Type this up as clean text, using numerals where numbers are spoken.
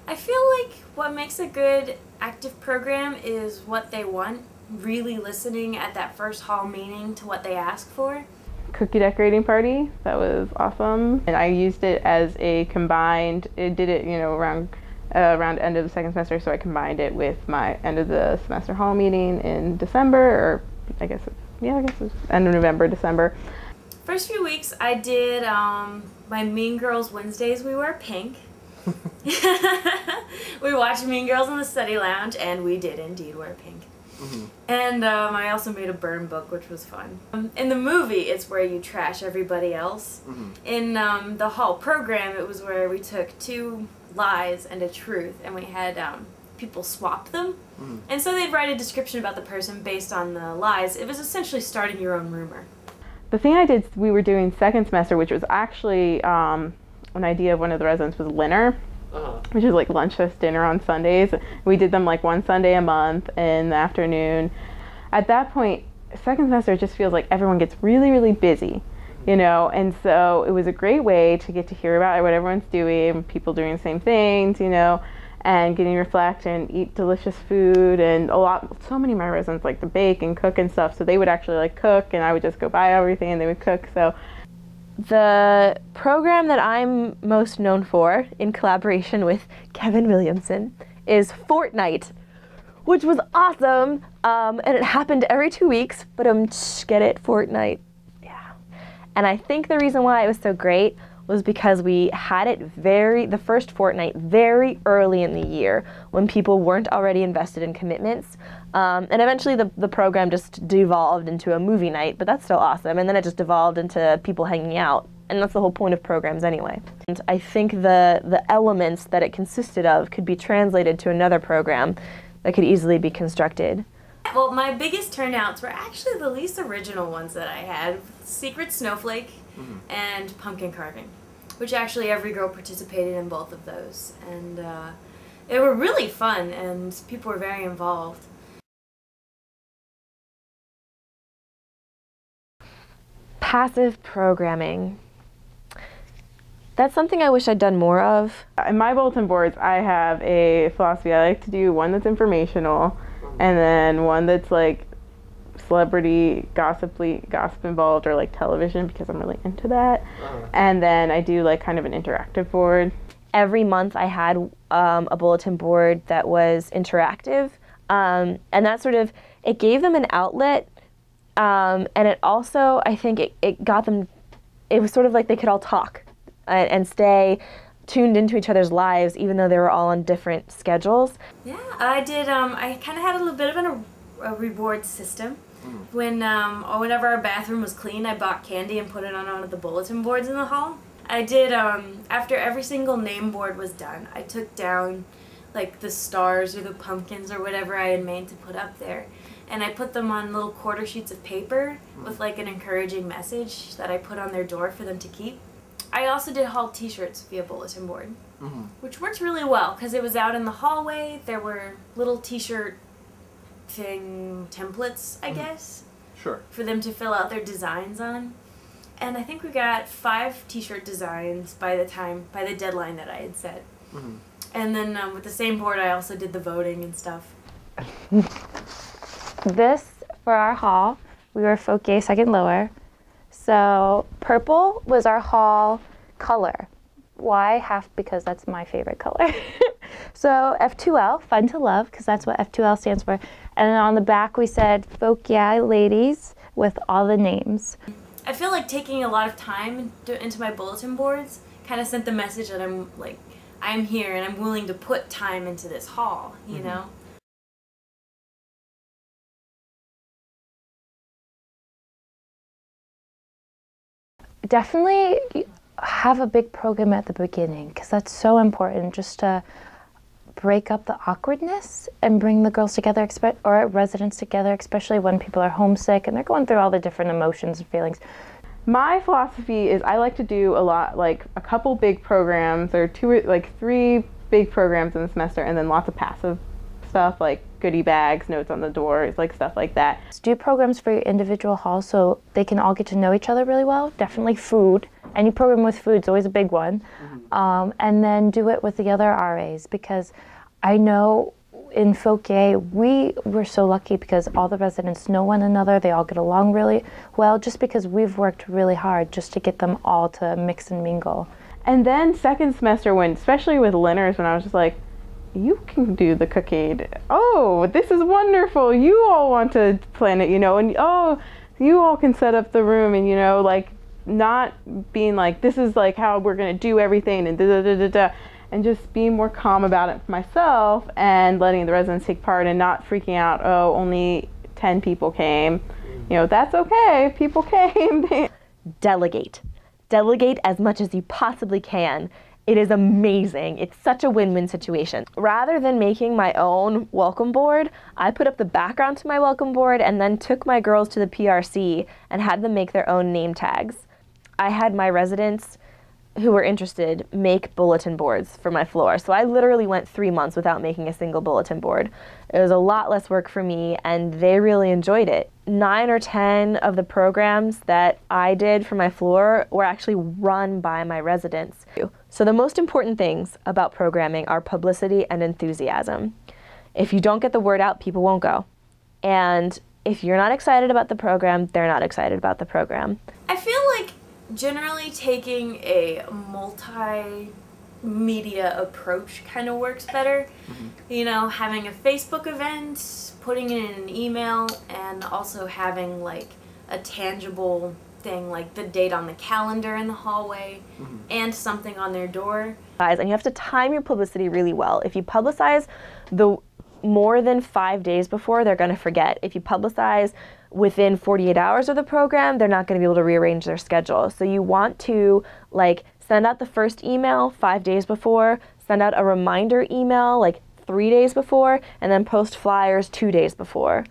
I feel like what makes a good active program is what they want, really listening at that first hall meeting to what they ask for. Cookie decorating party, that was awesome. And I used it as a combined, it did it, you know, around end of the second semester, so I combined it with my end of the semester hall meeting in December, or I guess it's end of November, December. First few weeks I did my Mean Girls Wednesdays. We wear pink. We watched Mean Girls in the study lounge, and we did indeed wear pink. Mm-hmm. And I also made a burn book, which was fun. In the movie, it's where you trash everybody else. Mm-hmm. In the hall program, it was where we took 2 lies and a truth, and we had people swap them. Mm-hmm. And so they'd write a description about the person based on the lies. It was essentially starting your own rumor. The thing I did, we were doing second semester, which was actually an idea of one of the residents, was Linner. Which is like lunch host dinner on Sundays. We did them like one Sunday a month in the afternoon. At that point, second semester, it just feels like everyone gets really, really busy, you know, and so it was a great way to get to hear about what everyone's doing, people doing the same things, you know, and getting to reflect and eat delicious food. And so many of my residents like to bake and cook and stuff, so they would actually like cook, and I would just go buy everything and they would cook. So the program that I'm most known for, in collaboration with Kevin Williamson, is Fortnite, which was awesome, and it happened every 2 weeks, but get it, Fortnite, yeah. And I think the reason why it was so great was because we had it the first Fortnite very early in the year when people weren't already invested in commitments. And eventually the program just devolved into a movie night, but that's still awesome. And then it just devolved into people hanging out. And that's the whole point of programs anyway. And I think the elements that it consisted of could be translated to another program that could easily be constructed. Well, my biggest turnouts were actually the least original ones that I had. Secret Snowflake and pumpkin carving, which actually every girl participated in both of those. And they were really fun, and people were very involved. Passive programming. That's something I wish I'd done more of. In my bulletin boards, I have a philosophy. I like to do one that's informational, and then one that's like celebrity gossip involved, or like television, because I'm really into that. And then I do like kind of an interactive board. Every month I had a bulletin board that was interactive, and that sort of, it gave them an outlet, and it also, I think it got them, it was sort of like they could all talk and stay tuned into each other's lives, even though they were all on different schedules. Yeah, I did, I kind of had a little bit of a reward system. Whenever our bathroom was clean, I bought candy and put it on one of the bulletin boards in the hall. I did, after every single name board was done, I took down like the stars or the pumpkins or whatever I had made to put up there. And I put them on little quarter sheets of paper with like an encouraging message that I put on their door for them to keep. I also did hall t-shirts via bulletin board, which worked really well because it was out in the hallway. There were little t-shirt templates, I guess, for them to fill out their designs on. And I think we got 5 t-shirt designs by the deadline that I had set. And then with the same board, I also did the voting and stuff. This, for our hall, we were folk gay second lower. So purple was our hall color. Why? Half because that's my favorite color. So F2L, fun to love, because that's what F2L stands for. And then on the back we said folk yeah ladies with all the names. I feel like taking a lot of time into my bulletin boards kind of sent the message that I'm here and I'm willing to put time into this hall, you know? Definitely have a big program at the beginning, because that's so important, just to break up the awkwardness and bring the girls together, or residents together, especially when people are homesick and they're going through all the different emotions and feelings. My philosophy is I like to do a couple big programs, or 3 big programs in the semester, and then lots of passive stuff like goodie bags, notes on the doors, like stuff like that. Do programs for your individual halls so they can all get to know each other really well. Definitely food Any program with food is always a big one. And then do it with the other RAs, because I know in Fauquier, we were so lucky because all the residents know one another. They all get along really well, just because we've worked really hard just to get them all to mix and mingle. And then second semester, when, especially with Linners, when I was just like, you can do the cookade. Oh, this is wonderful. You all want to plan it, you know, and oh, you all can set up the room, and, you know, like, not being like, this is like how we're going to do everything and da da da da da. And just being more calm about it for myself and letting the residents take part and not freaking out, oh, only 10 people came. You know, that's okay, people came. Delegate. Delegate as much as you possibly can. It is amazing. It's such a win-win situation. Rather than making my own welcome board, I put up the background to my welcome board and then took my girls to the PRC and had them make their own name tags. I had my residents who were interested make bulletin boards for my floor. So I literally went 3 months without making a single bulletin board. It was a lot less work for me, and they really enjoyed it. 9 or 10 of the programs that I did for my floor were actually run by my residents. So the most important things about programming are publicity and enthusiasm. If you don't get the word out, people won't go. And if you're not excited about the program, they're not excited about the program. I feel like generally taking a multimedia approach kind of works better. You know, having a Facebook event, putting it in an email, and also having like a tangible thing like the date on the calendar in the hallway and something on their door. And you have to time your publicity really well. If you publicize the more than 5 days before, they're going to forget. If you publicize within 48 hours of the program, they're not going to be able to rearrange their schedule. So you want to like send out the first email 5 days before, send out a reminder email like 3 days before, and then post flyers 2 days before.